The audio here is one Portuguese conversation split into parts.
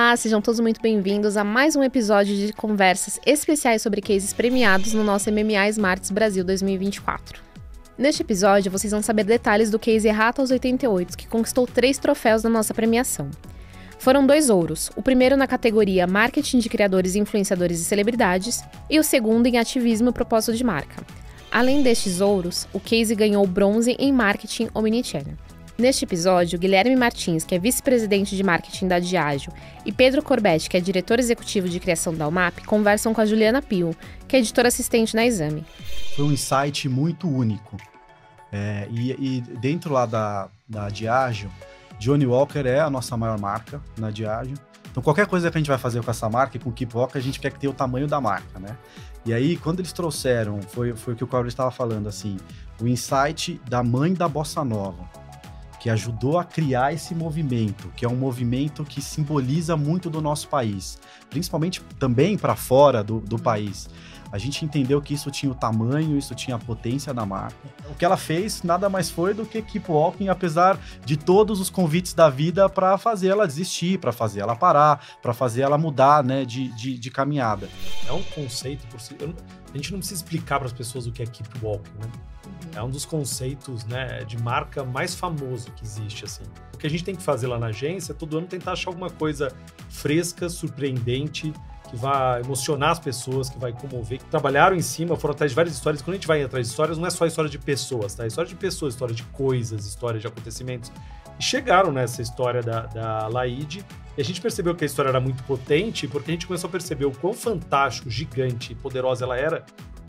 Olá, sejam todos muito bem-vindos a mais um episódio de conversas especiais sobre cases premiados no nosso MMA Smarts Brasil 2024. Neste episódio, vocês vão saber detalhes do case Errata aos 88, que conquistou 3 troféus na nossa premiação. Foram 2 ouros, o primeiro na categoria Marketing de Criadores, Influenciadores e Celebridades e o segundo em Ativismo e Propósito de Marca. Além destes ouros, o case ganhou bronze em Marketing Omnichannel. Neste episódio, Guilherme Martins, que é vice-presidente de marketing da Diageo, e Pedro Corbetti, que é diretor executivo de criação da UMAP, conversam com a Juliana Pio, que é editora assistente na Exame. Foi um insight muito único. E dentro lá da Diageo, Johnnie Walker é a nossa maior marca na Diageo. Então, qualquer coisa que a gente vai fazer com essa marca e com o Keep Walker, a gente quer que tenha o tamanho da marca, né? E aí, quando eles trouxeram, foi o que o Cláudio estava falando, assim, o insight da mãe da Bossa Nova, que ajudou a criar esse movimento, que é um movimento que simboliza muito do nosso país, principalmente também para fora do país. A gente entendeu que isso tinha o tamanho, isso tinha a potência da marca. O que ela fez nada mais foi do que Keep Walking, apesar de todos os convites da vida para fazer ela desistir, para fazer ela parar, para fazer ela mudar, né, de caminhada. É um conceito por si. A gente não precisa explicar para as pessoas o que é Keep Walking, né? É um dos conceitos, né, de marca mais famoso que existe, assim. O que a gente tem que fazer lá na agência é todo ano tentar achar alguma coisa fresca, surpreendente, que vai emocionar as pessoas, que vai comover, que trabalharam em cima, foram atrás de várias histórias. Quando a gente vai atrás de histórias, não é só história de pessoas, tá? É história de pessoas, história de coisas, história de acontecimentos. E chegaram nessa história da Laide, e a gente percebeu que a história era muito potente, porque a gente começou a perceber o quão fantástico, gigante e poderosa ela era,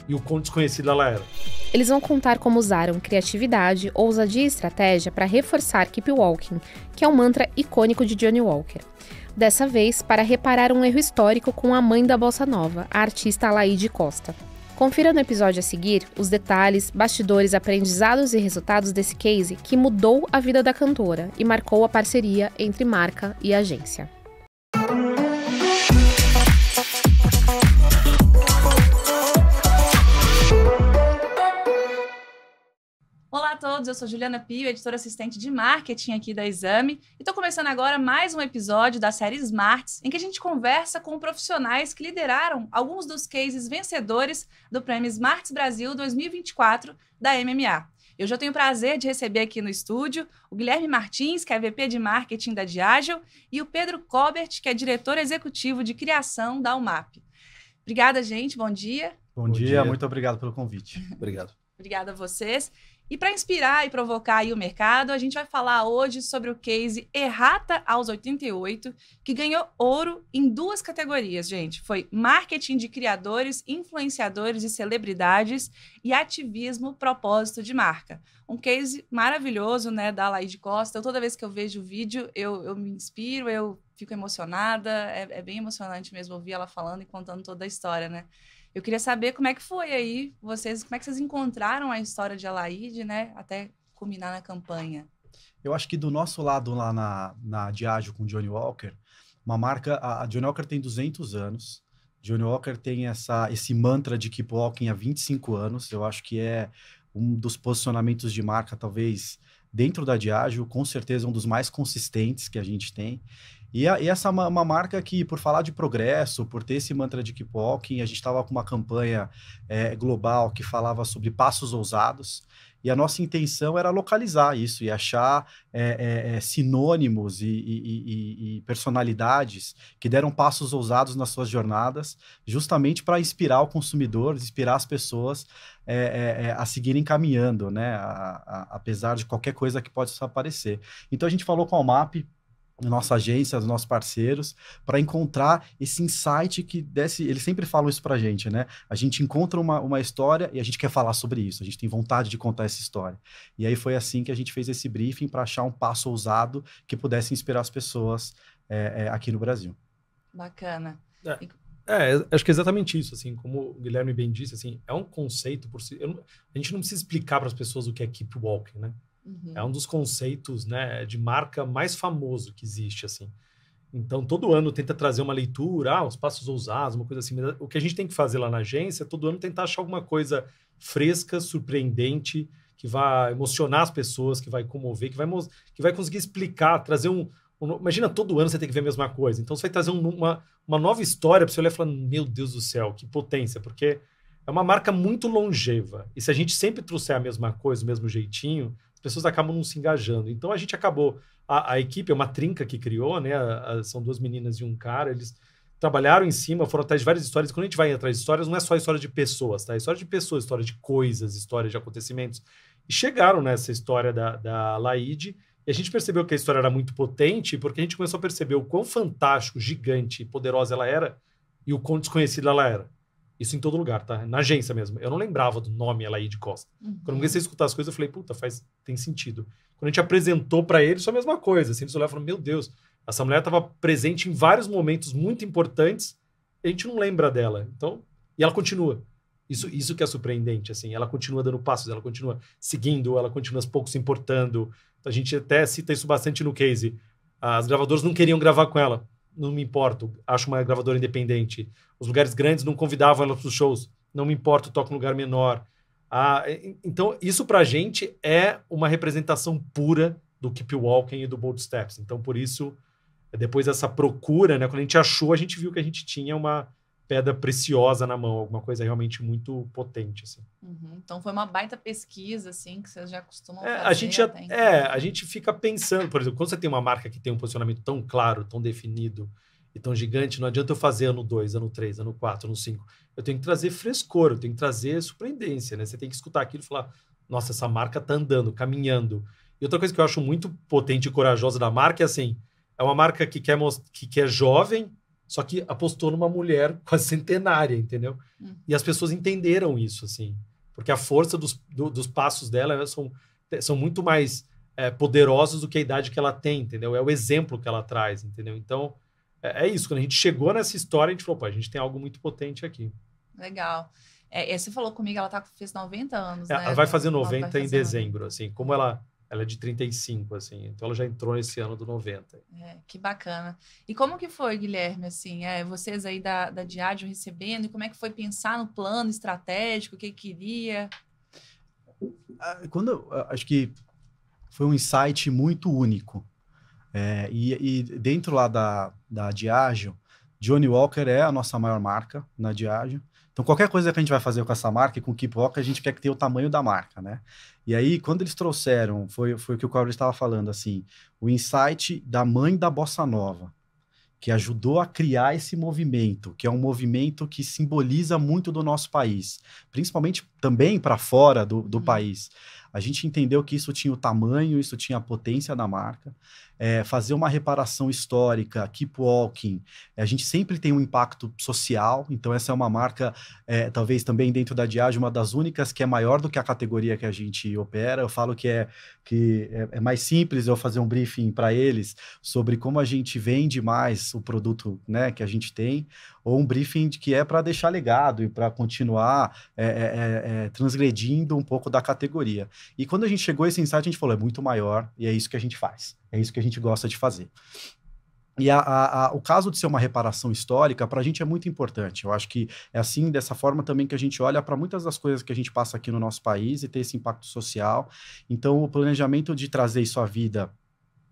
e o quão desconhecida ela era. Eles vão contar como usaram criatividade, ousadia e estratégia para reforçar Keep Walking, que é um mantra icônico de Johnnie Walker. Dessa vez, para reparar um erro histórico com a mãe da Bossa Nova, a artista Alaide Costa. Confira no episódio a seguir os detalhes, bastidores, aprendizados e resultados desse case que mudou a vida da cantora e marcou a parceria entre marca e agência. Olá a todos, eu sou Juliana Pio, editora assistente de marketing aqui da Exame, e estou começando agora mais um episódio da série Smarts, em que a gente conversa com profissionais que lideraram alguns dos cases vencedores do Prêmio Smarts Brasil 2024 da MMA. Eu já tenho o prazer de receber aqui no estúdio o Guilherme Martins, que é VP de marketing da Diageo, e o Pedro Corbetti, que é diretor executivo de criação da UMAP. Obrigada, gente, bom dia. Bom dia, muito obrigado pelo convite. Obrigado. Obrigada a vocês. E para inspirar e provocar aí o mercado, a gente vai falar hoje sobre o case Errata aos 88, que ganhou ouro em 2 categorias, gente. Foi Marketing de Criadores, Influenciadores e Celebridades e Ativismo, Propósito de Marca. Um case maravilhoso, né, da Alaide Costa. Toda vez que eu vejo o vídeo, eu me inspiro, eu fico emocionada. É bem emocionante mesmo ouvir ela falando e contando toda a história, né? Eu queria saber como é que foi aí, como é que vocês encontraram a história de Alaide, né, até culminar na campanha? Eu acho que do nosso lado lá na Diageo com Johnnie Walker, uma marca, a Johnnie Walker tem 200 anos, Johnnie Walker tem esse mantra de Keep Walking há 25 anos, eu acho que é um dos posicionamentos de marca, talvez, dentro da Diageo, com certeza um dos mais consistentes que a gente tem. E essa é uma marca que, por falar de progresso, por ter esse mantra de Keep Walking, a gente estava com uma campanha global que falava sobre passos ousados, e a nossa intenção era localizar isso e achar sinônimos e personalidades que deram passos ousados nas suas jornadas, justamente para inspirar o consumidor, inspirar as pessoas a seguirem caminhando, né? Apesar de qualquer coisa que possa aparecer. Então a gente falou com a UMAP, nossa agência, dos nossos parceiros, para encontrar esse insight que desse. Eles sempre falam isso para a gente, né? A gente encontra uma história e a gente quer falar sobre isso, a gente tem vontade de contar essa história. E aí foi assim que a gente fez esse briefing para achar um passo ousado que pudesse inspirar as pessoas aqui no Brasil. Bacana. Acho que é exatamente isso, assim, como o Guilherme bem disse, assim, é um conceito por si. A gente não precisa explicar para as pessoas o que é Keep Walking, né? É um dos conceitos, né, de marca mais famoso que existe, assim. Então, todo ano tenta trazer uma leitura, os passos ousados, uma coisa assim. Mas o que a gente tem que fazer lá na agência é todo ano tentar achar alguma coisa fresca, surpreendente, que vai emocionar as pessoas, que vai comover, que vai conseguir explicar, trazer Imagina todo ano você tem que ver a mesma coisa. Então você vai trazer uma nova história para você olhar e falar, meu Deus do céu, que potência, porque é uma marca muito longeva. E se a gente sempre trouxer a mesma coisa, o mesmo jeitinho, as pessoas acabam não se engajando. Então a gente acabou, a equipe é uma trinca que criou, né? São 2 meninas e um cara, eles trabalharam em cima, foram atrás de várias histórias. Quando a gente vai atrás de histórias, não é só história de pessoas, tá? É história de pessoas, história de coisas, história de acontecimentos. E chegaram nessa história da Laíde, e a gente percebeu que a história era muito potente, porque a gente começou a perceber o quão fantástico, gigante e poderosa ela era, e o quão desconhecida ela era. Isso em todo lugar, tá? Na agência mesmo. Eu não lembrava do nome Elaide Costa. Quando eu comecei a escutar as coisas, eu falei, puta, tem sentido. Quando a gente apresentou pra eles, foi a mesma coisa. Assim, eles olharam e falaram, meu Deus, essa mulher estava presente em vários momentos muito importantes, e a gente não lembra dela. Então, e ela continua. Isso que é surpreendente, assim. Ela continua dando passos, ela continua seguindo, ela continua aos poucos se importando. A gente até cita isso bastante no case. As gravadoras não queriam gravar com ela. Não me importo, acho uma gravadora independente. Os lugares grandes não convidavam ela para os shows. Não me importo, toco num lugar menor. Então, isso pra gente é uma representação pura do Keep Walking e do Bold Steps. Então, por isso, depois dessa procura, né, quando a gente achou, a gente viu que a gente tinha uma pedra preciosa na mão, alguma coisa realmente muito potente, assim. Então foi uma baita pesquisa, assim, que vocês já costumam fazer. A gente fica pensando, por exemplo, quando você tem uma marca que tem um posicionamento tão claro, tão definido e tão gigante, não adianta eu fazer ano 2, ano 3, ano 4, ano 5. Eu tenho que trazer frescor, eu tenho que trazer surpreendência, né? Você tem que escutar aquilo e falar, nossa, essa marca tá andando, caminhando. E outra coisa que eu acho muito potente e corajosa da marca é assim, é uma marca que é jovem, só que apostou numa mulher quase centenária, entendeu? E as pessoas entenderam isso, assim. Porque a força dos passos dela são muito mais poderosos do que a idade que ela tem, entendeu? É o exemplo que ela traz, entendeu? Então, é isso. Quando a gente chegou nessa história, a gente falou, pô, a gente tem algo muito potente aqui. Legal. Você falou comigo, ela fez 90 anos, né? Ela vai fazer 90 em dezembro, assim. Como ela é de 35, assim. Então, ela já entrou nesse ano do 90. Que bacana. E como que foi, Guilherme, assim, vocês aí da Diageo recebendo, e como é que foi pensar no plano estratégico, o que queria? Acho que foi um insight muito único. E dentro lá da Diageo, Johnnie Walker é a nossa maior marca na Diageo. Então, qualquer coisa que a gente vai fazer com essa marca e com o Keep Walker, a gente quer que tenha o tamanho da marca, né? E aí, quando eles trouxeram, foi o que o Cláudio estava falando, assim, o insight da mãe da Bossa Nova, que ajudou a criar esse movimento, que é um movimento que simboliza muito do nosso país, principalmente também para fora do país. A gente entendeu que isso tinha o tamanho, isso tinha a potência da marca. Fazer uma reparação histórica, Keep Walking, a gente sempre tem um impacto social, então essa é uma marca, talvez também dentro da Diageo, uma das únicas que é maior do que a categoria que a gente opera. Eu falo que é mais simples eu fazer um briefing para eles sobre como a gente vende mais o produto, né, que a gente tem, ou um briefing que é para deixar legado e para continuar transgredindo um pouco da categoria. E quando a gente chegou a esse insight, a gente falou, é muito maior, e é isso que a gente faz. É isso que a gente gosta de fazer. E o caso de ser uma reparação histórica, para a gente é muito importante. Eu acho que é assim, dessa forma também que a gente olha para muitas das coisas que a gente passa aqui no nosso país e ter esse impacto social. Então, o planejamento de trazer isso à vida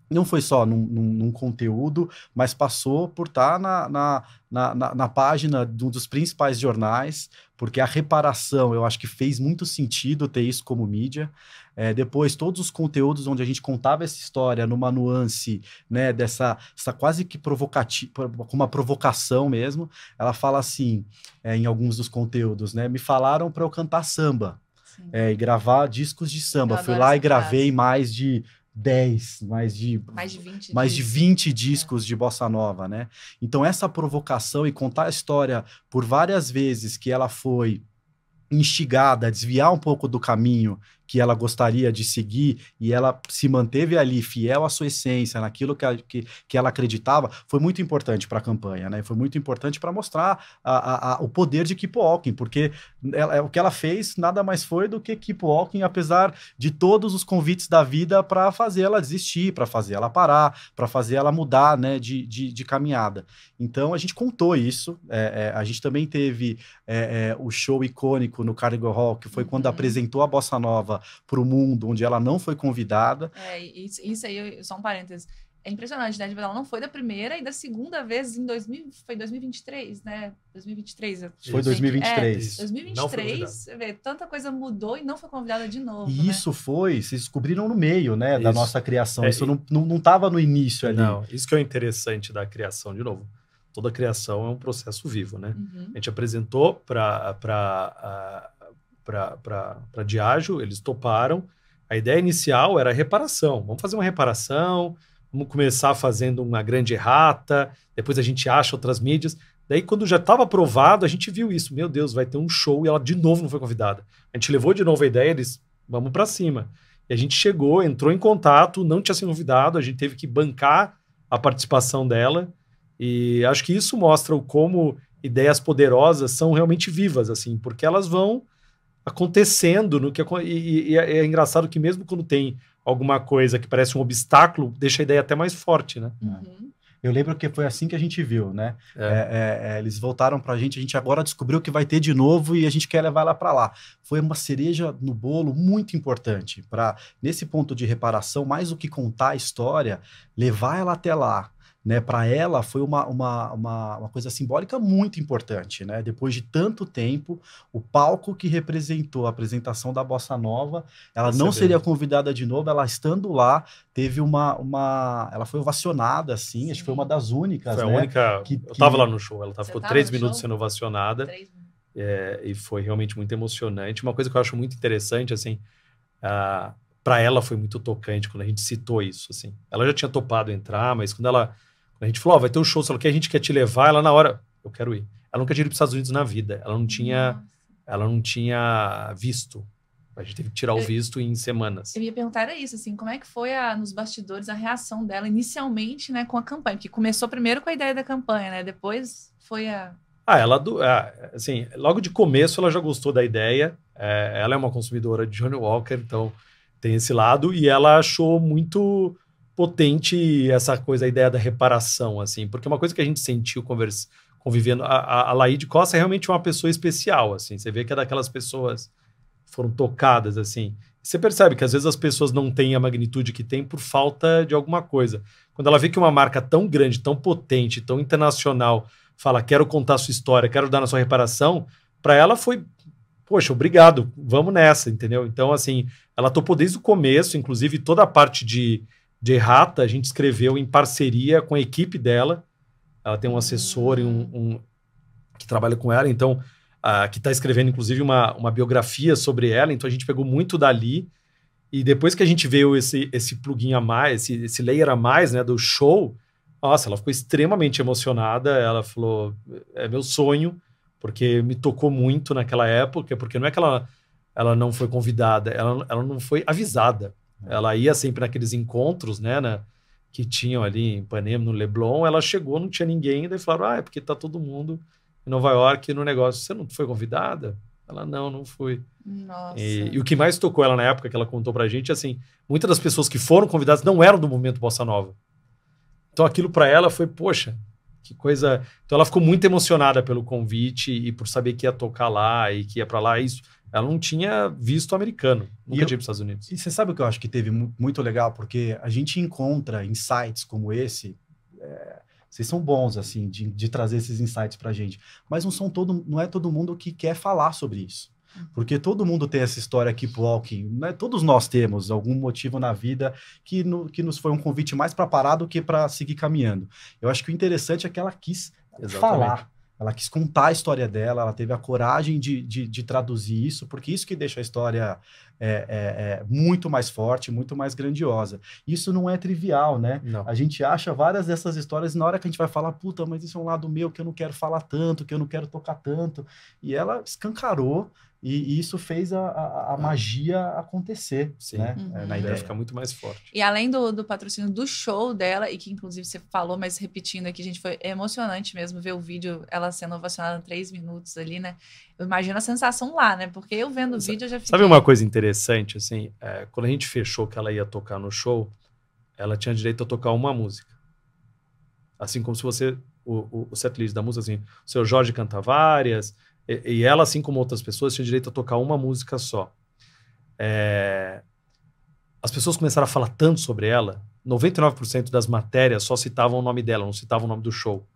não foi só num conteúdo, mas passou por estar na página de um dos principais jornais, porque a reparação, eu acho que fez muito sentido ter isso como mídia. Depois, todos os conteúdos onde a gente contava essa história numa nuance, né, dessa quase que provocativa, com uma provocação mesmo, ela fala assim, em alguns dos conteúdos, né, me falaram para eu cantar samba, e gravar discos de samba. Fui lá e gravei mais de 20 discos de bossa nova, né? Então, essa provocação e contar a história por várias vezes que ela foi instigada a desviar um pouco do caminho que ela gostaria de seguir e ela se manteve ali fiel à sua essência, naquilo que ela acreditava, foi muito importante para a campanha, né? Foi muito importante para mostrar o poder de Keep Walking, porque o que ela fez nada mais foi do que Keep Walking, apesar de todos os convites da vida para fazer ela desistir, para fazer ela parar, para fazer ela mudar, né, de caminhada. Então, a gente contou isso. A gente também teve o show icônico no Carnegie Hall, que foi quando apresentou a Bossa Nova para o mundo, onde ela não foi convidada. Isso aí, só um parênteses. é impressionante, né? Ela não foi da primeira e da segunda vez foi 2023, né? 2023. Foi 2023. 2023, você vê, tanta coisa mudou e não foi convidada de novo, E né? isso vocês descobriram no meio, né, da Isso. nossa criação. Isso não estava no início ali. Não, isso que é o interessante da criação, de novo. Toda criação é um processo vivo, né? Uhum. A gente apresentou para Diageo, eles toparam. A ideia inicial era reparação. Vamos fazer uma reparação, vamos começar fazendo uma grande errata, depois a gente acha outras mídias. Daí, quando já estava aprovado, a gente viu isso. Meu Deus, vai ter um show e ela de novo não foi convidada. A gente levou de novo a ideia, eles, vamos para cima. E a gente chegou, entrou em contato, não tinha sido convidado, a gente teve que bancar a participação dela. E acho que isso mostra como ideias poderosas são realmente vivas, assim, porque elas vão acontecendo e é engraçado que mesmo quando tem alguma coisa que parece um obstáculo, deixa a ideia até mais forte, né? Uhum. Eu lembro que foi assim que a gente viu, né? Eles voltaram pra gente, a gente agora descobriu que vai ter de novo e a gente quer levar ela para lá. Foi uma cereja no bolo muito importante para, nesse ponto de reparação, mais do que contar a história, levar ela até lá. Né, para ela foi uma coisa simbólica muito importante, né? Depois de tanto tempo, o palco que representou a apresentação da Bossa Nova, ela não seria convidada de novo, ela estando lá, teve ela foi ovacionada, assim, Sim. acho que foi uma das únicas, foi a né? única, eu estava lá no show, ela ficou 3 minutos sendo ovacionada, 3 minutos. E foi realmente muito emocionante. Uma coisa que eu acho muito interessante, assim, para ela foi muito tocante quando a gente citou isso, assim. Ela já tinha topado entrar, mas quando a gente falou, vai ter um show, só que a gente quer te levar, ela na hora, eu quero ir. Ela nunca tinha ido para os Estados Unidos na vida, ela não tinha visto. A gente teve que tirar o visto em semanas. Eu ia perguntar era isso, assim, como é que foi nos bastidores a reação dela inicialmente, né, com a campanha? Porque começou primeiro com a ideia da campanha, né, depois foi assim, logo de começo ela já gostou da ideia, ela é uma consumidora de Johnnie Walker, então tem esse lado, e ela achou muito potente essa coisa, a ideia da reparação, assim, porque uma coisa que a gente sentiu convivendo, a Laíde Costa é realmente uma pessoa especial, assim, você vê que é daquelas pessoas que foram tocadas, assim, você percebe que às vezes as pessoas não têm a magnitude que tem por falta de alguma coisa. Quando ela vê que uma marca tão grande, tão potente, tão internacional, fala, quero contar sua história, quero dar na sua reparação, para ela foi, poxa, obrigado, vamos nessa, entendeu? Então, assim, ela topou desde o começo, inclusive toda a parte de errata, a gente escreveu em parceria com a equipe dela. Ela tem um assessor e que trabalha com ela, então, que está escrevendo, inclusive, uma biografia sobre ela, então a gente pegou muito dali, e depois que a gente veio esse plugin a mais, esse layer a mais, né, do show, nossa, ela ficou extremamente emocionada, ela falou, é meu sonho, porque me tocou muito naquela época, porque não é que ela não foi convidada, ela não foi avisada. Ela ia sempre naqueles encontros, né, que tinham ali em Ipanema, no Leblon. Ela chegou, não tinha ninguém, daí falaram, é porque tá todo mundo em Nova York no negócio. Você não foi convidada? Ela, não fui. Nossa. E o que mais tocou ela na época que ela contou pra gente, assim, muitas das pessoas que foram convidadas não eram do movimento Bossa Nova. Então aquilo pra ela foi, poxa, que coisa... Então ela ficou muito emocionada pelo convite e por saber que ia tocar lá e que ia pra lá, isso... Ela não tinha visto americano, nunca tinha ido para os Estados Unidos. E você sabe o que eu acho que teve muito legal? Porque a gente encontra insights como esse, vocês são bons, assim, de trazer esses insights para a gente, mas não é todo mundo que quer falar sobre isso. Porque todo mundo tem essa história keep walking, né? Todos nós temos algum motivo na vida que nos foi um convite mais para parar do que para seguir caminhando. Eu acho que o interessante é que ela quis falar. Ela quis contar a história dela, ela teve a coragem de traduzir isso, porque isso que deixa a história muito mais forte, muito mais grandiosa. Isso não é trivial, né? Não. A gente acha várias dessas histórias e na hora que a gente vai falar, puta, mas isso é um lado meu que eu não quero falar tanto, que eu não quero tocar tanto. E ela escancarou e isso fez a magia acontecer. Sim. Né? Na ideia fica muito mais forte. E além do patrocínio do show dela, e que inclusive você falou, mas repetindo aqui, gente, foi emocionante mesmo ver o vídeo, ela sendo ovacionada em 3 minutos ali, né? Eu imagino a sensação lá, né? Porque eu vendo o vídeo, eu já fiquei... Sabe uma coisa interessante, assim? Quando a gente fechou que ela ia tocar no show, ela tinha direito a tocar uma música. Assim como se você... O setlist da música, assim, o seu Jorge canta várias... E ela, assim como outras pessoas, tinha direito a tocar uma música só. As pessoas começaram a falar tanto sobre ela, 99% das matérias só citavam o nome dela, não citavam o nome do show.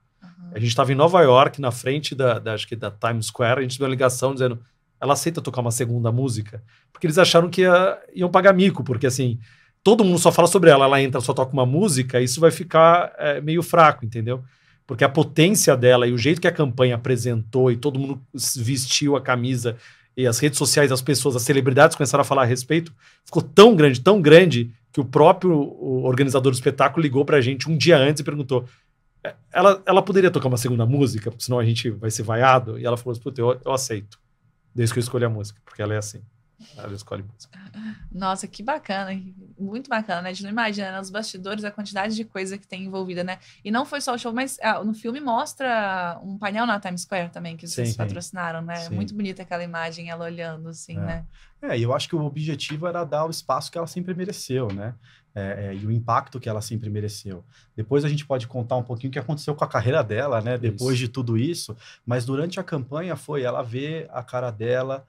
A gente estava em Nova York, na frente acho que da Times Square, a gente deu uma ligação dizendo, ela aceita tocar uma segunda música? Porque eles acharam que iam pagar mico, porque assim, todo mundo só fala sobre ela, ela entra, só toca uma música, isso vai ficar meio fraco, entendeu? Porque a potência dela e o jeito que a campanha apresentou e todo mundo vestiu a camisa e as redes sociais, as pessoas, as celebridades começaram a falar a respeito, ficou tão grande, que o próprio organizador do espetáculo ligou pra gente um dia antes e perguntou, ela poderia tocar uma segunda música, senão a gente vai ser vaiado? E ela falou assim, puta, eu aceito, desde que eu escolhi a música, porque ela é assim, ela escolhe música. Nossa, que bacana, muito bacana, né? A gente não imagina nos bastidores a quantidade de coisa que tem envolvida, né? E não foi só o show, mas no filme mostra um painel na Times Square também, que vocês patrocinaram, né? Sim. Muito bonita aquela imagem, ela olhando assim, né? E eu acho que o objetivo era dar o espaço que ela sempre mereceu, né? E o impacto que ela sempre mereceu. Depois a gente pode contar um pouquinho o que aconteceu com a carreira dela, né? Depois de tudo isso, mas durante a campanha foi ela ver a cara dela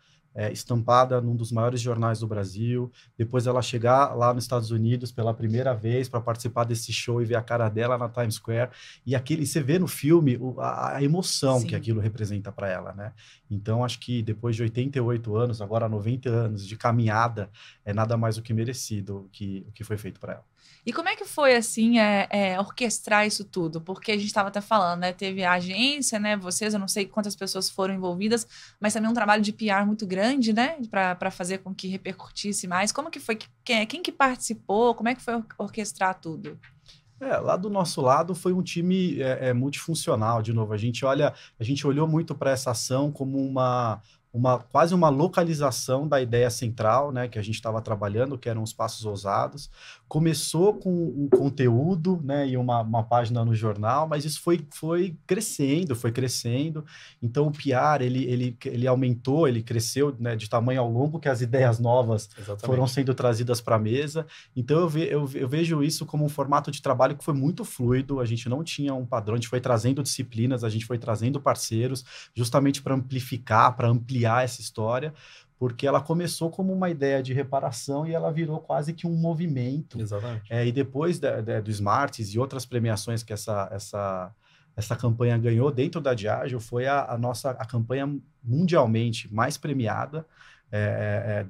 estampada num dos maiores jornais do Brasil, depois ela chegar lá nos Estados Unidos pela primeira vez para participar desse show e ver a cara dela na Times Square, e você vê no filme a emoção que aquilo representa para ela, né? Então, acho que depois de 88 anos, agora 90 anos de caminhada, é nada mais do que merecido o que foi feito para ela. E como é que foi, assim, orquestrar isso tudo? Porque a gente estava até falando, né? Teve a agência, né? Vocês, eu não sei quantas pessoas foram envolvidas, mas também um trabalho de PR muito grande, né? Para fazer com que repercutisse mais. Como que foi? Quem que participou? Como é que foi orquestrar tudo? Lá do nosso lado foi um time multifuncional, de novo. A gente olhou muito para essa ação como quase uma localização da ideia central, né, que a gente estava trabalhando, que eram os Passos Ousados. Começou com um conteúdo, né, e uma página no jornal, mas isso foi crescendo. Então o PR, ele aumentou, ele cresceu, né, de tamanho ao longo que as ideias novas foram sendo trazidas para a mesa. Então eu vejo isso como um formato de trabalho que foi muito fluido, a gente não tinha um padrão, a gente foi trazendo disciplinas, a gente foi trazendo parceiros, justamente para amplificar, para ampliar essa história, porque ela começou como uma ideia de reparação e ela virou quase que um movimento. Exatamente. E depois do Smarties e outras premiações que essa campanha ganhou dentro da Diageo, foi a campanha mundialmente mais premiada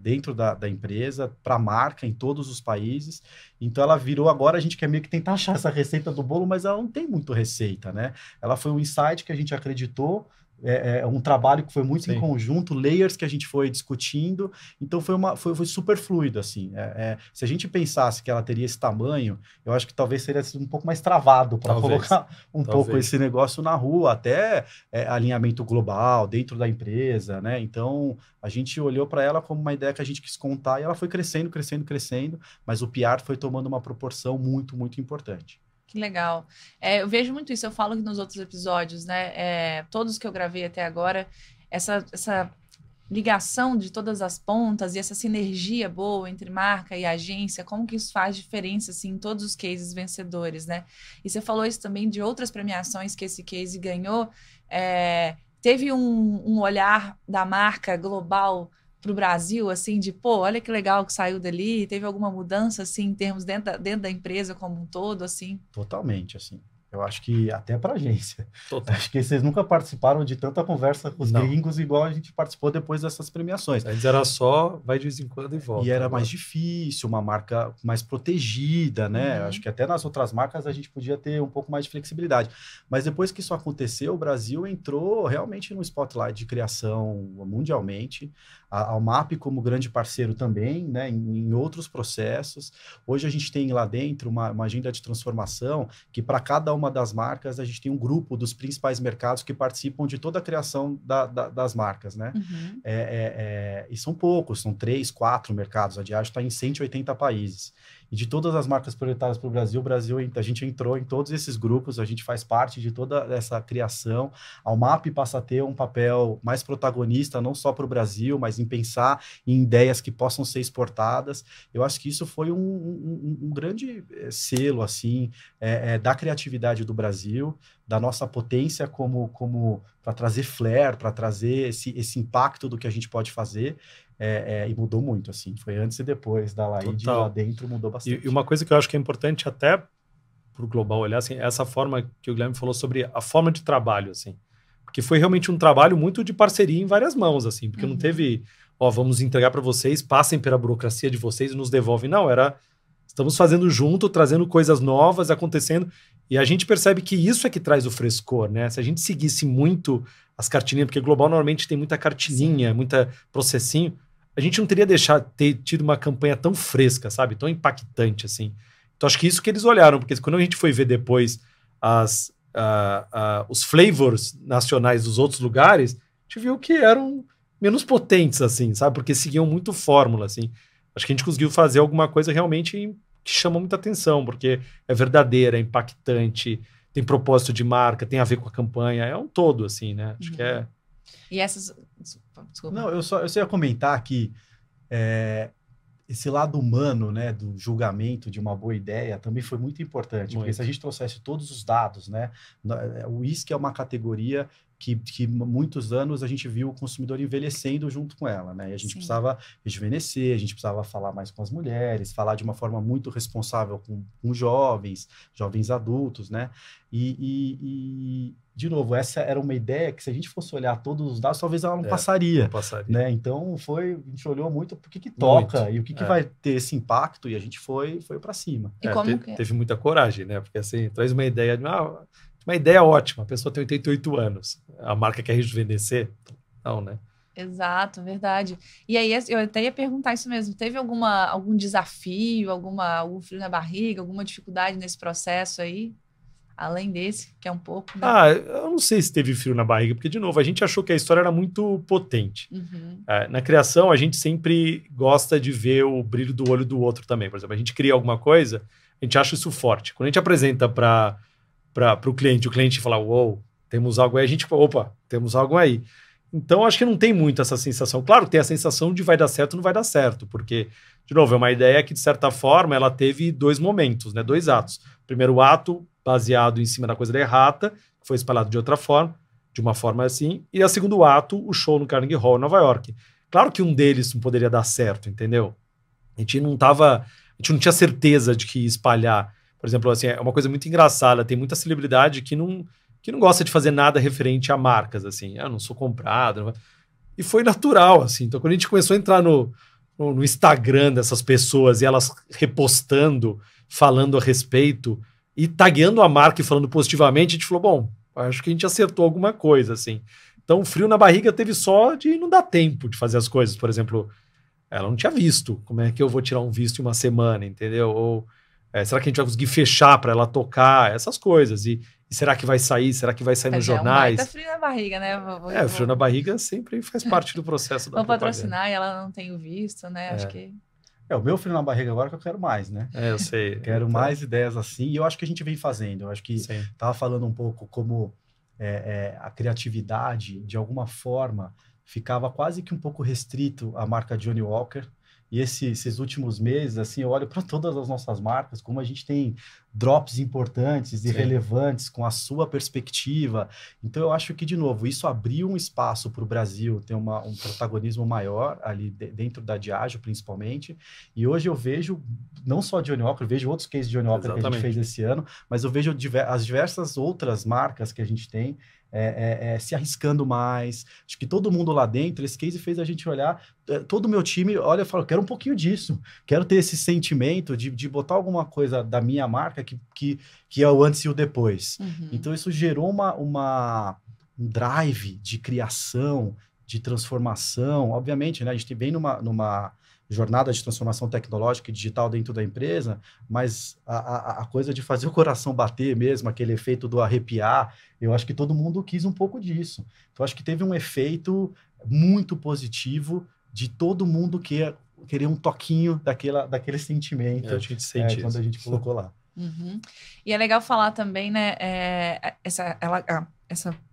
dentro da empresa, para a marca em todos os países. Então ela virou, agora a gente quer meio que tentar achar essa receita do bolo, mas ela não tem muito receita, né? Ela foi um insight que a gente acreditou, um trabalho que foi muito em conjunto, layers que a gente foi discutindo, então foi super fluido, assim. Se a gente pensasse que ela teria esse tamanho, eu acho que talvez seria um pouco mais travado para colocar pouco esse negócio na rua, até alinhamento global, dentro da empresa, né? Então, a gente olhou para ela como uma ideia que a gente quis contar e ela foi crescendo, mas o PR foi tomando uma proporção muito, muito importante. Que legal. Eu vejo muito isso, eu falo nos outros episódios, né? Todos que eu gravei até agora, essa ligação de todas as pontas e essa sinergia boa entre marca e agência, como que isso faz diferença, assim, em todos os cases vencedores, né? E você falou isso também de outras premiações que esse case ganhou. Teve um olhar da marca global para o Brasil, assim, de, olha que legal que saiu dali, teve alguma mudança, assim, em termos dentro da empresa como um todo, assim? Totalmente, assim. Eu acho que até para a agência. Total. Acho que vocês nunca participaram de tanta conversa com os gringos igual a gente participou depois dessas premiações. Antes era só, vai de vez em quando e volta. E era mais difícil, uma marca mais protegida, né? Acho que até nas outras marcas a gente podia ter um pouco mais de flexibilidade. Mas depois que isso aconteceu, o Brasil entrou realmente no spotlight de criação mundialmente. A Almap como grande parceiro também, né? Em outros processos. Hoje a gente tem lá dentro uma agenda de transformação que para cada uma das marcas, a gente tem um grupo dos principais mercados que participam de toda a criação das marcas, né? E são poucos, são 3, 4 mercados. A Diageo está em 180 países. E de todas as marcas prioritárias para o Brasil, a gente entrou em todos esses grupos, a gente faz parte de toda essa criação. A Almap passa a ter um papel mais protagonista, não só para o Brasil, mas em pensar em ideias que possam ser exportadas. Eu acho que isso foi um grande selo, assim, da criatividade do Brasil, da nossa potência como para trazer flair, para trazer esse impacto do que a gente pode fazer. e mudou muito, assim. Foi antes e depois da Laíde, lá dentro mudou bastante. E uma coisa que eu acho que é importante até para o global olhar, assim, é essa forma que o Guilherme falou sobre a forma de trabalho, assim. Porque foi realmente um trabalho muito de parceria em várias mãos, assim. Porque não teve, vamos entregar para vocês, passem pela burocracia de vocês e nos devolvem. Não, estamos fazendo junto, trazendo coisas novas, acontecendo. E a gente percebe que isso é que traz o frescor, né? Se a gente seguisse muito as cartilinhas, porque o global normalmente tem muita cartilinha, muita processinho, a gente não teria ter tido uma campanha tão fresca, sabe? Tão impactante, assim. Então, acho que isso que eles olharam, porque quando a gente foi ver depois os flavors nacionais dos outros lugares, a gente viu que eram menos potentes, assim, sabe? Porque seguiam muito fórmula, assim. Acho que a gente conseguiu fazer alguma coisa realmente que chama muita atenção, porque é verdadeira, é impactante, tem propósito de marca, tem a ver com a campanha, é um todo, assim, né? Acho que é... E essas... Desculpa. Não, eu só ia comentar que esse lado humano, né, do julgamento de uma boa ideia também foi muito importante, porque se a gente trouxesse todos os dados, né, o uísque é uma categoria que muitos anos a gente viu o consumidor envelhecendo junto com ela, né? E a gente precisava rejuvenescer, a gente precisava falar mais com as mulheres, falar de uma forma muito responsável com jovens adultos, né? De novo, essa era uma ideia que, se a gente fosse olhar todos os dados, talvez ela não passaria. Né? Então, a gente olhou muito para o que toca e o que vai ter esse impacto, e a gente foi para cima. Teve muita coragem, né? Porque assim, traz uma ideia de uma ideia ótima, a pessoa tem 88 anos, a marca quer rejuvenescer? Não, né? Exato, verdade. E aí, eu até ia perguntar isso mesmo, teve algum desafio, algum frio na barriga, alguma dificuldade nesse processo aí? Além desse, que é um pouco... Né? Eu não sei se teve frio na barriga, porque, de novo, a gente achou que a história era muito potente. Na criação, a gente sempre gosta de ver o brilho do olho do outro também. Por exemplo, a gente cria alguma coisa, a gente acha isso forte. Quando a gente apresenta para o cliente fala, uou, temos algo aí, a gente fala, opa, temos algo aí. Então, acho que não tem muito essa sensação. Claro que tem a sensação de vai dar certo ou não vai dar certo, porque, de novo, é uma ideia que, de certa forma, ela teve 2 momentos, né? 2 atos. Primeiro ato, baseado em cima da coisa da errata, que foi espalhado de outra forma, de uma forma assim, e o segundo ato, o show no Carnegie Hall, em Nova York. Claro que um deles não poderia dar certo, entendeu? A gente não tinha certeza de que ia espalhar. Por exemplo, assim, é uma coisa muito engraçada, tem muita celebridade que não gosta de fazer nada referente a marcas, assim, eu não sou comprado, e foi natural, assim. Então, quando a gente começou a entrar no Instagram dessas pessoas e elas repostando, falando a respeito e tagueando a marca e falando positivamente, a gente falou, bom, acho que a gente acertou alguma coisa, assim. Então, o frio na barriga teve só de não dar tempo de fazer as coisas. Por exemplo, ela não tinha visto. Como é que eu vou tirar um visto em uma semana, entendeu? Ou será que a gente vai conseguir fechar para ela tocar? Essas coisas. E será que vai sair? Será que vai sair nos jornais? É um baita frio na barriga, né? O frio na barriga sempre faz parte do processo da propaganda. Vou patrocinar e ela não tem o visto, né? Acho que... o meu frio na barriga agora que eu quero mais, né? Eu sei. Quero mais ideias assim, e eu acho que a gente vem fazendo. Eu acho que estava falando um pouco como a criatividade, de alguma forma, ficava quase que um pouco restrito à marca Johnnie Walker. E esses últimos meses, assim, eu olho para todas as nossas marcas, como a gente tem drops importantes e relevantes com a sua perspectiva. Então, eu acho que, de novo, isso abriu um espaço para o Brasil ter um protagonismo maior ali dentro da Diageo, principalmente. E hoje eu vejo, não só Johnnie Walker, eu vejo outros cases de Johnnie Walker que a gente fez esse ano, mas eu vejo as diversas outras marcas que a gente tem se arriscando mais. Acho que todo mundo lá dentro, esse case fez a gente olhar, todo o meu time olha e fala, quero um pouquinho disso, quero ter esse sentimento de botar alguma coisa da minha marca que é o antes e o depois. Então isso gerou um drive de criação, de transformação. Obviamente, né, a gente vem numa jornada de transformação tecnológica e digital dentro da empresa, mas a coisa de fazer o coração bater mesmo, aquele efeito do arrepiar, eu acho que todo mundo quis um pouco disso. Então, acho que teve um efeito muito positivo de todo mundo querer um toquinho daquele sentimento a gente sente quando a gente colocou lá. E é legal falar também, né, essa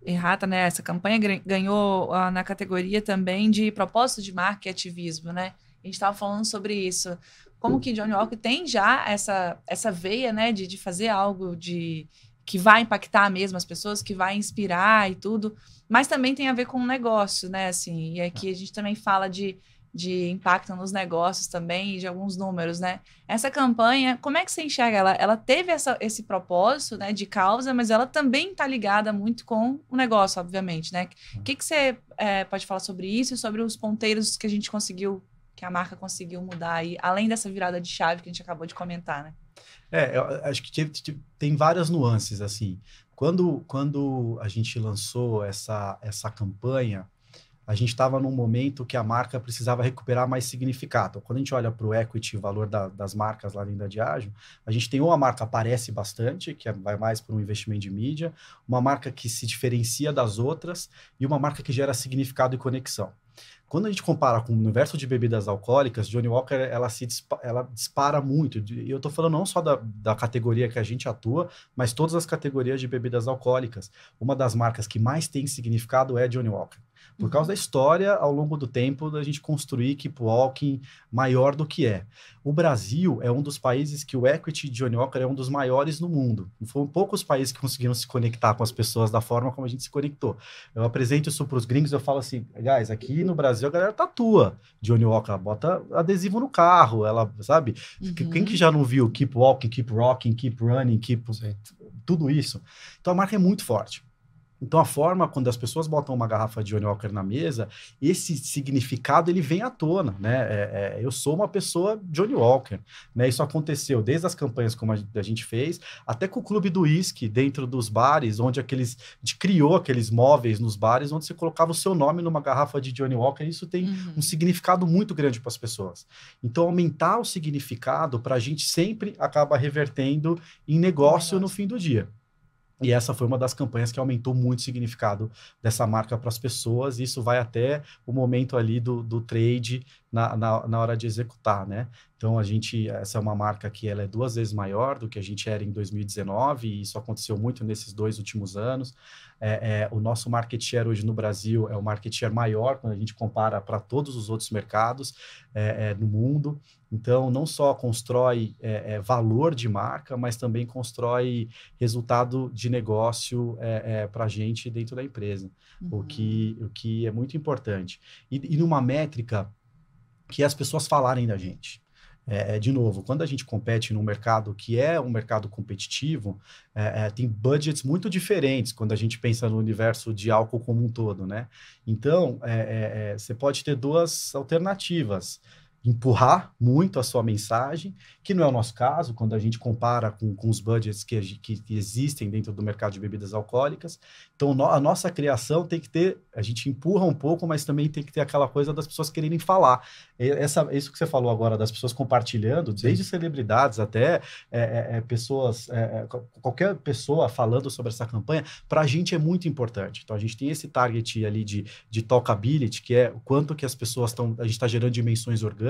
errata, né, essa campanha ganhou na categoria também de propósito de marca e ativismo, né? A gente estava falando sobre isso. Como que Johnnie Walker tem já essa veia, né, de fazer algo que vai impactar mesmo as pessoas, que vai inspirar e tudo, mas também tem a ver com o negócio, né, assim, e aqui a gente também fala de de impacto nos negócios também e de alguns números, né? Essa campanha, como é que você enxerga ela? Ela teve esse propósito, né, de causa, mas ela também está ligada muito com o negócio, obviamente, né? O que você pode falar sobre isso e sobre os ponteiros que a gente conseguiu, que a marca conseguiu mudar aí, além dessa virada de chave que a gente acabou de comentar, né? Eu acho que tem várias nuances, assim. Quando a gente lançou essa campanha, a gente estava num momento que a marca precisava recuperar mais significado. Quando a gente olha para o equity, o valor das marcas lá dentro da Diageo, a gente tem uma marca que aparece bastante, que vai mais para um investimento de mídia, uma marca que se diferencia das outras e uma marca que gera significado e conexão. Quando a gente compara com o universo de bebidas alcoólicas, Johnnie Walker ela dispara muito. E eu estou falando não só da categoria que a gente atua, mas todas as categorias de bebidas alcoólicas. Uma das marcas que mais tem significado é Johnnie Walker. Por causa da história, ao longo do tempo, da gente construir Keep Walking maior do que é. O Brasil é um dos países que o equity de Johnnie Walker é um dos maiores no mundo. Foram poucos países que conseguiram se conectar com as pessoas da forma como a gente se conectou. Eu apresento isso para os gringos, eu falo assim, guys, aqui no Brasil a galera tatua Johnnie Walker, bota adesivo no carro, ela, sabe? Quem que já não viu Keep Walking, Keep Rocking, Keep Running, tudo isso? Então a marca é muito forte. Então, a forma, quando as pessoas botam uma garrafa de Johnnie Walker na mesa, esse significado, ele vem à tona, né? Eu sou uma pessoa Johnnie Walker, né? Isso aconteceu desde as campanhas como a gente fez, até com o clube do whisky, dentro dos bares, onde a gente criou aqueles móveis nos bares, onde você colocava o seu nome numa garrafa de Johnnie Walker, e isso tem um significado muito grande para as pessoas. Então, aumentar o significado, para a gente sempre acaba revertendo em negócio no fim do dia. E essa foi uma das campanhas que aumentou muito o significado dessa marca para as pessoas, e isso vai até o momento ali do trade na hora de executar, né? Então, essa é uma marca que ela é 2 vezes maior do que a gente era em 2019, e isso aconteceu muito nesses 2 últimos anos. O nosso market share hoje no Brasil é o market share maior quando a gente compara para todos os outros mercados no mundo. Então, não só constrói valor de marca, mas também constrói resultado de negócio para a gente dentro da empresa, o que é muito importante. E numa métrica que as pessoas falarem da gente. De novo, quando a gente compete num mercado que é um mercado competitivo, tem budgets muito diferentes quando a gente pensa no universo de álcool como um todo, né? Então, você pode ter 2 alternativas. Empurrar muito a sua mensagem, que não é o nosso caso, quando a gente compara com os budgets que existem dentro do mercado de bebidas alcoólicas. Então, a nossa criação tem que ter, a gente empurra um pouco, mas também tem que ter aquela coisa das pessoas quererem falar. Isso que você falou agora, das pessoas compartilhando, desde celebridades até pessoas, qualquer pessoa falando sobre essa campanha, para a gente é muito importante. Então, a gente tem esse target ali de talkability, que é o quanto que as pessoas a gente está gerando dimensões orgânicas.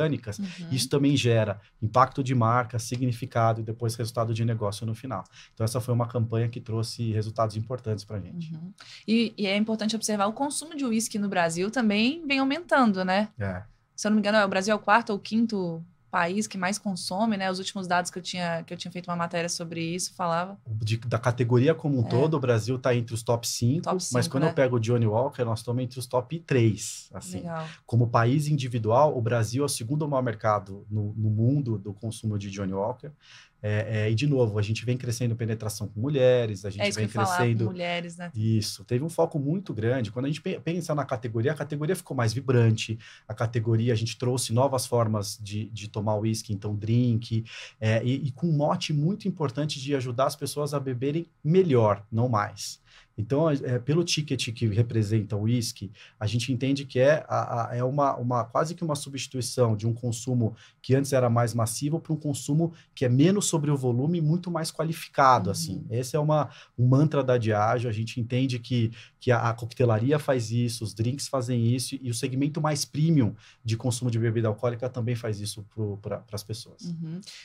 Isso também gera impacto de marca, significado e depois resultado de negócio no final. Então, essa foi uma campanha que trouxe resultados importantes para a gente. E é importante observar o consumo de uísque no Brasil também vem aumentando, né? Se eu não me engano, o Brasil é o 4º ou 5º país que mais consome, né? Os últimos dados que eu tinha feito uma matéria sobre isso, falava. Da categoria como um todo, o Brasil está entre os top 5, mas quando eu pego o Johnnie Walker, nós estamos entre os top 3. Assim. Legal. Como país individual, o Brasil é o 2º maior mercado no mundo do consumo de Johnnie Walker. E, de novo, a gente vem crescendo penetração com mulheres, a gente vem crescendo... com mulheres, né? Isso, teve um foco muito grande. Quando a gente pensa na categoria, a categoria ficou mais vibrante, a gente trouxe novas formas de tomar uísque, então drink, e com um mote muito importante de ajudar as pessoas a beberem melhor, não mais. Então, pelo ticket que representa o uísque, a gente entende que é quase que uma substituição de um consumo que antes era mais massivo para um consumo que é menos sobre o volume e muito mais qualificado. Assim. Esse é um mantra da Diageo. A gente entende que a coquetelaria faz isso, os drinks fazem isso, e o segmento mais premium de consumo de bebida alcoólica também faz isso para as pessoas.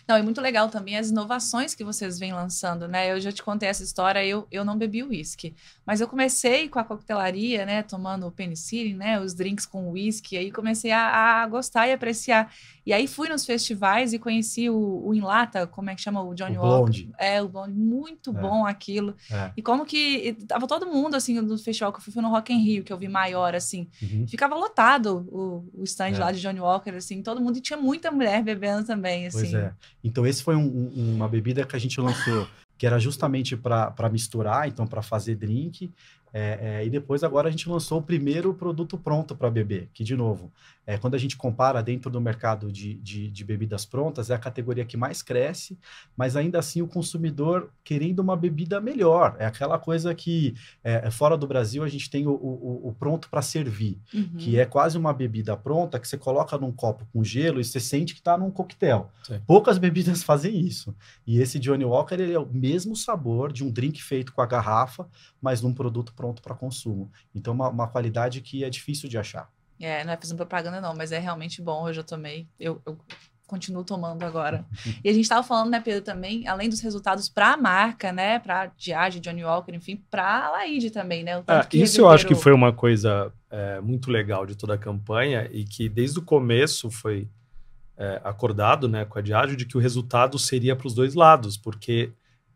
Não, e muito legal também as inovações que vocês vêm lançando, né? Eu já te contei essa história, eu não bebi uísque. whisky. Mas eu comecei com a coquetelaria, né? Tomando o penicillin, né? Os drinks com whisky. Aí comecei a gostar e apreciar. E aí fui nos festivais e conheci o Em Lata, como é que chama? O Johnny Walker. Blonde. O Blonde. Muito bom aquilo. E como que... Tava todo mundo, assim, do festival que eu fui no Rock in Rio, que eu vi maior, assim. Ficava lotado o stand lá de Johnny Walker, assim. Todo mundo. E tinha muita mulher bebendo também, assim. Pois é. Então, esse foi uma bebida que a gente lançou, que era justamente para misturar, então, para fazer drink. E depois, agora, a gente lançou o primeiro produto pronto para beber, que, de novo, quando a gente compara dentro do mercado de bebidas prontas, é a categoria que mais cresce, mas ainda assim o consumidor querendo uma bebida melhor. É aquela coisa que, fora do Brasil, a gente tem o pronto para servir, que é quase uma bebida pronta que você coloca num copo com gelo e você sente que está num coquetel. Sim. Poucas bebidas fazem isso. E esse Johnny Walker, ele é o mesmo sabor de um drink feito com a garrafa, mas num produto pronto para consumo. Então, uma qualidade que é difícil de achar. Não é fazendo propaganda não, mas é realmente bom, eu já tomei, eu continuo tomando agora. E a gente estava falando, né, Pedro, também, além dos resultados para a marca, né, para Diageo, Johnny Walker, enfim, para a Laíde também, né? Isso eu acho que foi uma coisa muito legal de toda a campanha e que desde o começo foi acordado, né, com a Diageo de que o resultado seria para os dois lados, porque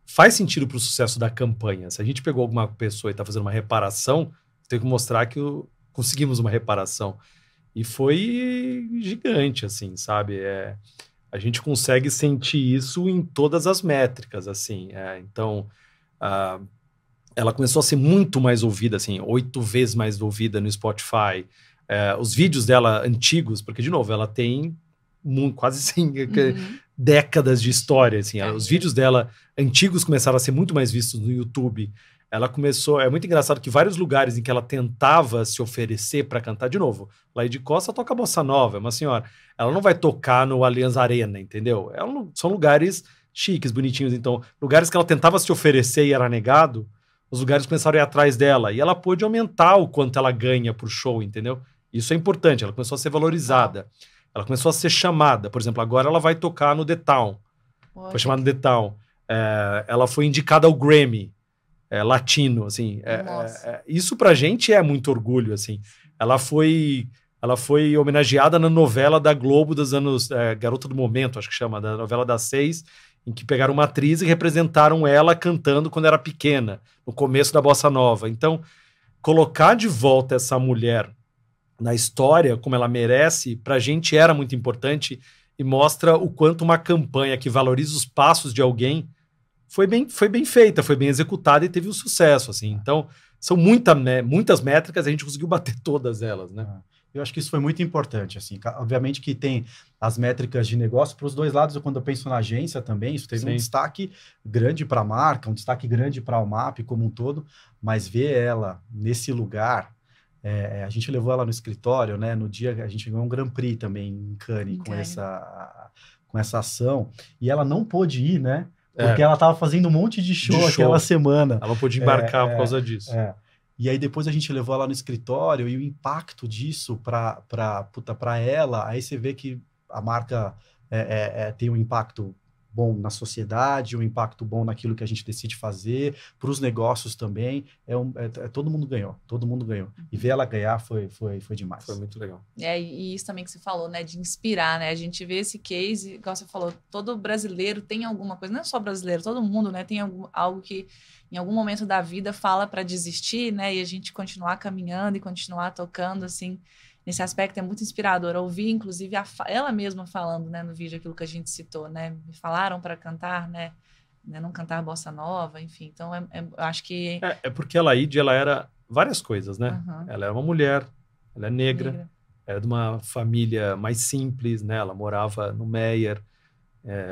faz sentido para o sucesso da campanha. Se a gente pegou alguma pessoa e está fazendo uma reparação, tem que mostrar que conseguimos uma reparação. E foi gigante, assim, sabe? A gente consegue sentir isso em todas as métricas, assim. Então, ela começou a ser muito mais ouvida, assim, 8 vezes mais ouvida no Spotify. Os vídeos dela antigos, porque, de novo, ela tem quase 100 décadas de história, assim. Os vídeos dela antigos começaram a ser muito mais vistos no YouTube. Ela começou... É muito engraçado que vários lugares em que ela tentava se oferecer para cantar, de novo, Laíde Costa toca bossa nova, é uma senhora. Ela não vai tocar no Allianz Arena, entendeu? São lugares chiques, bonitinhos. Então, lugares que ela tentava se oferecer e era negado, os lugares começaram a ir atrás dela. E ela pôde aumentar o quanto ela ganha por show, entendeu? Isso é importante. Ela começou a ser valorizada. Ela começou a ser chamada. Por exemplo, agora ela vai tocar no The Town. Foi chamada no The Town. Ela foi indicada ao Grammy. Latino, assim. Isso pra gente é muito orgulho, assim. Ela foi homenageada na novela da Globo dos anos... Garota do Momento, acho que chama, da novela das 6, em que pegaram uma atriz e representaram ela cantando quando era pequena, no começo da Bossa Nova. Então, colocar de volta essa mulher na história, como ela merece, pra gente era muito importante e mostra o quanto uma campanha que valoriza os passos de alguém foi bem feita, foi bem executada e teve um sucesso, assim. Então, são muitas métricas, a gente conseguiu bater todas elas, né? Eu acho que isso foi muito importante, assim. Obviamente que tem as métricas de negócio para os dois lados. Quando eu penso na agência também, isso teve um destaque grande para a marca, um destaque grande para a UMAP como um todo, mas ver ela nesse lugar... a gente levou ela no escritório, né? No dia a gente ganhou um Grand Prix também em Cannes com essa ação. E ela não pôde ir, né? Porque ela estava fazendo um monte de show aquela semana. Ela não pôde embarcar por causa disso. E aí depois a gente levou ela no escritório e o impacto disso para ela, aí você vê que a marca tem um impacto bom na sociedade, um impacto bom naquilo que a gente decide fazer, para os negócios também, todo mundo ganhou. E ver ela ganhar foi demais. Foi muito legal. E isso também que você falou, né, de inspirar, né, a gente vê esse case, igual você falou, todo brasileiro tem alguma coisa, não é só brasileiro, todo mundo, né, tem algo que em algum momento da vida fala para desistir, né, e a gente continuar caminhando e continuar tocando, assim. Nesse aspecto é muito inspirador. Eu ouvi, inclusive, ela mesma falando, né, no vídeo aquilo que a gente citou, né? Me falaram para cantar, né? Não cantar bossa nova, enfim. Então, eu acho que... porque a Laíde, ela era várias coisas, né? Ela era uma mulher, ela é negra, era de uma família mais simples, né? Ela morava no Meier,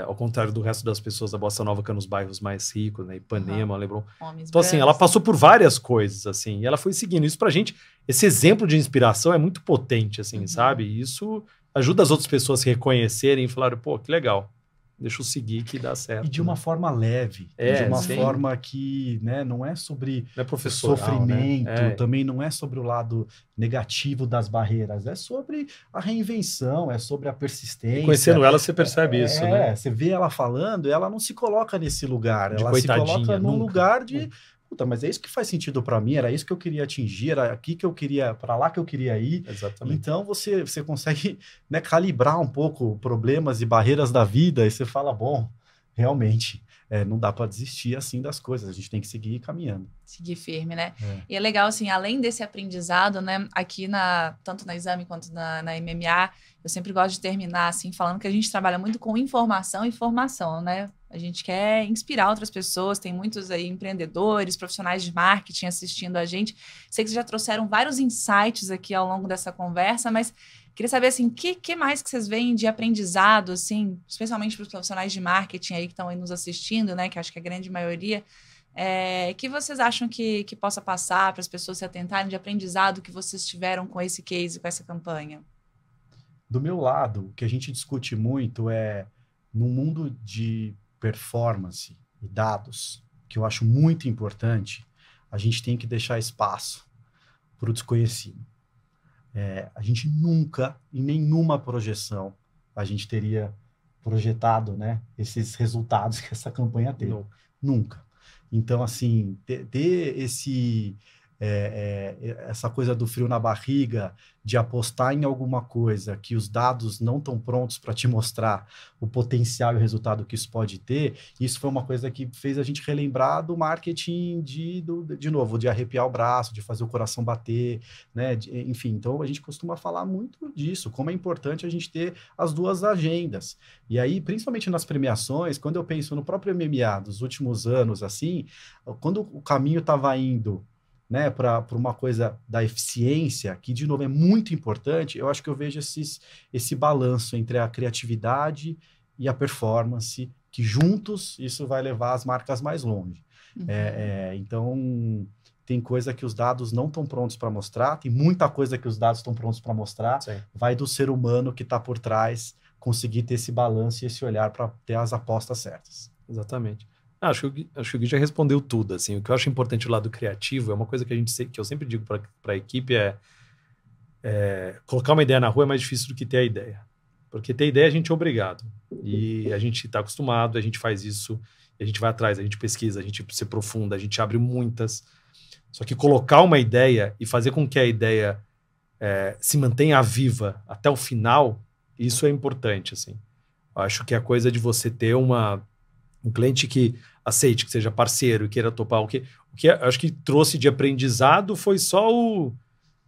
ao contrário do resto das pessoas da bossa nova, que é nos bairros mais ricos, né? Ipanema, Leblon. Então, assim, ela passou por várias coisas, assim, e ela foi seguindo. Isso pra gente, esse exemplo de inspiração é muito potente, assim, sabe? E isso ajuda as outras pessoas a se reconhecerem e falarem, pô, que legal. Deixa eu seguir que dá certo. E de uma forma leve, de uma forma que, né, não é sobre sofrimento, né? Também não é sobre o lado negativo das barreiras, é sobre a reinvenção, é sobre a persistência. E conhecendo ela, você percebe isso, né? Você vê ela falando, ela não se coloca nesse lugar, ela se coloca num lugar de... puta, mas é isso que faz sentido para mim, era isso que eu queria atingir, era aqui que eu queria, para lá que eu queria ir. Exatamente. Então você consegue, né, calibrar um pouco problemas e barreiras da vida e você fala, bom, realmente, não dá para desistir assim das coisas, a gente tem que seguir caminhando. Seguir firme, né? E é legal, assim, além desse aprendizado, né, aqui tanto na Exame quanto na MMA, eu sempre gosto de terminar, assim, falando que a gente trabalha muito com informação e formação, né? A gente quer inspirar outras pessoas, tem muitos aí empreendedores, profissionais de marketing assistindo a gente. Sei que vocês já trouxeram vários insights aqui ao longo dessa conversa, mas queria saber, assim, que mais que vocês veem de aprendizado, assim, especialmente para os profissionais de marketing aí que estão aí nos assistindo, né, que acho que é a grande maioria, que vocês acham que possa passar para as pessoas se atentarem de aprendizado que vocês tiveram com esse case, com essa campanha? Do meu lado, o que a gente discute muito é, no mundo de performance e dados, que eu acho muito importante, a gente tem que deixar espaço para o desconhecido. A gente nunca, em nenhuma projeção, a gente teria projetado, né, esses resultados que essa campanha teve. Nunca. Então, assim, ter essa coisa do frio na barriga, de apostar em alguma coisa que os dados não estão prontos para te mostrar o potencial e o resultado que isso pode ter, isso foi uma coisa que fez a gente relembrar do marketing de novo, de arrepiar o braço, de fazer o coração bater, né? Enfim, então a gente costuma falar muito disso, como é importante a gente ter as duas agendas. E aí, principalmente nas premiações, quando eu penso no próprio MMA dos últimos anos, assim, quando o caminho estava indo, né, para uma coisa da eficiência, que, de novo, é muito importante, eu acho que eu vejo esse balanço entre a criatividade e a performance, que juntos isso vai levar as marcas mais longe. Então, tem coisa que os dados não estão prontos para mostrar, tem muita coisa que os dados estão prontos para mostrar, sim, vai do ser humano que está por trás conseguir ter esse balanço e esse olhar para ter as apostas certas. Exatamente. Acho que o Gui já respondeu tudo, assim. O que eu acho importante do lado criativo é uma coisa que eu sempre digo para a equipe colocar uma ideia na rua é mais difícil do que ter a ideia. Porque ter ideia a gente é obrigado. E a gente está acostumado, a gente faz isso, a gente vai atrás, a gente pesquisa, a gente se aprofunda, a gente abre muitas. Só que colocar uma ideia e fazer com que a ideia se mantenha viva até o final, isso é importante, assim. Eu acho que a coisa de você ter um cliente que aceite, que seja parceiro e queira topar. O que acho que trouxe de aprendizado foi só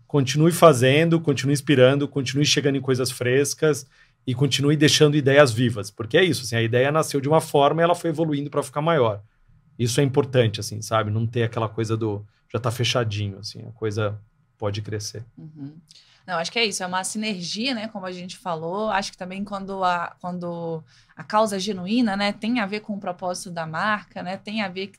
continue fazendo, continue inspirando, continue chegando em coisas frescas e continue deixando ideias vivas. Porque é isso, assim, a ideia nasceu de uma forma e ela foi evoluindo para ficar maior. Isso é importante, assim, sabe? Não ter aquela coisa já tá fechadinho, assim, a coisa pode crescer. Uhum. Não, acho que é isso, é uma sinergia, né, como a gente falou. Acho que também quando a causa é genuína, né, tem a ver com o propósito da marca, né,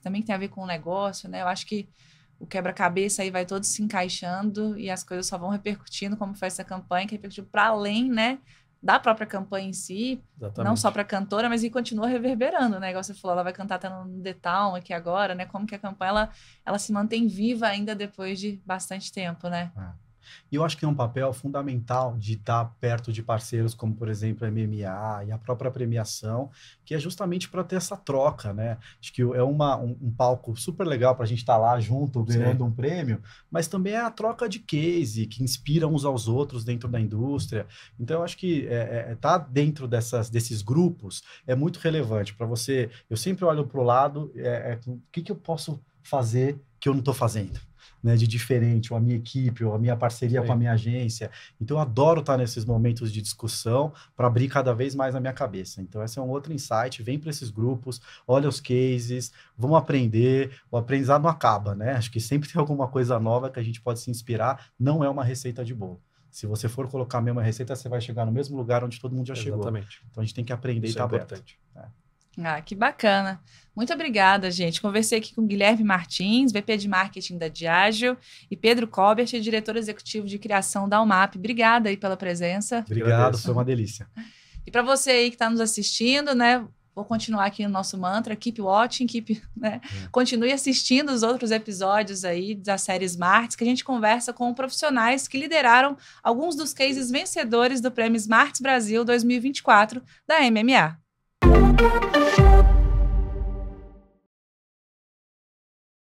também tem a ver com o negócio, né. Eu acho que o quebra-cabeça aí vai todo se encaixando e as coisas só vão repercutindo, como foi essa campanha, que repercutiu para além, né, da própria campanha em si. Exatamente. Não só para a cantora, mas e continua reverberando, né, igual você falou, ela vai cantar até no The Town aqui agora, né, como que a campanha ela se mantém viva ainda depois de bastante tempo, né. E eu acho que é um papel fundamental de estar perto de parceiros como, por exemplo, a MMA e a própria premiação, que é justamente para ter essa troca, né? Acho que é um palco super legal para a gente estar lá junto, ganhando um prêmio, mas também é a troca de case, que inspira uns aos outros dentro da indústria. Então, eu acho que estar dentro desses grupos é muito relevante para você. Eu sempre olho para o lado, o que eu posso fazer que eu não estou fazendo? Né, de diferente, ou a minha equipe, ou a minha parceria com a minha agência. Então, eu adoro estar nesses momentos de discussão para abrir cada vez mais a minha cabeça. Então, esse é um outro insight. Vem para esses grupos, olha os cases, vamos aprender. O aprendizado não acaba, né? Acho que sempre tem alguma coisa nova que a gente pode se inspirar. Não é uma receita de bolo. Se você for colocar a mesma receita, você vai chegar no mesmo lugar onde todo mundo já chegou. Exatamente. Então, a gente tem que aprender e estar aberto. Ah, que bacana. Muito obrigada, gente. Conversei aqui com Guilherme Martins, VP de Marketing da Diageo, e Pedro Colbert, diretor executivo de criação da UMAP. Obrigada aí pela presença. Obrigado, foi uma delícia. E para você aí que está nos assistindo, né? Vou continuar aqui no nosso mantra, keep watching, né? Continue assistindo os outros episódios aí da série Smarts, que a gente conversa com profissionais que lideraram alguns dos cases vencedores do Prêmio Smarts Brasil 2024 da MMA.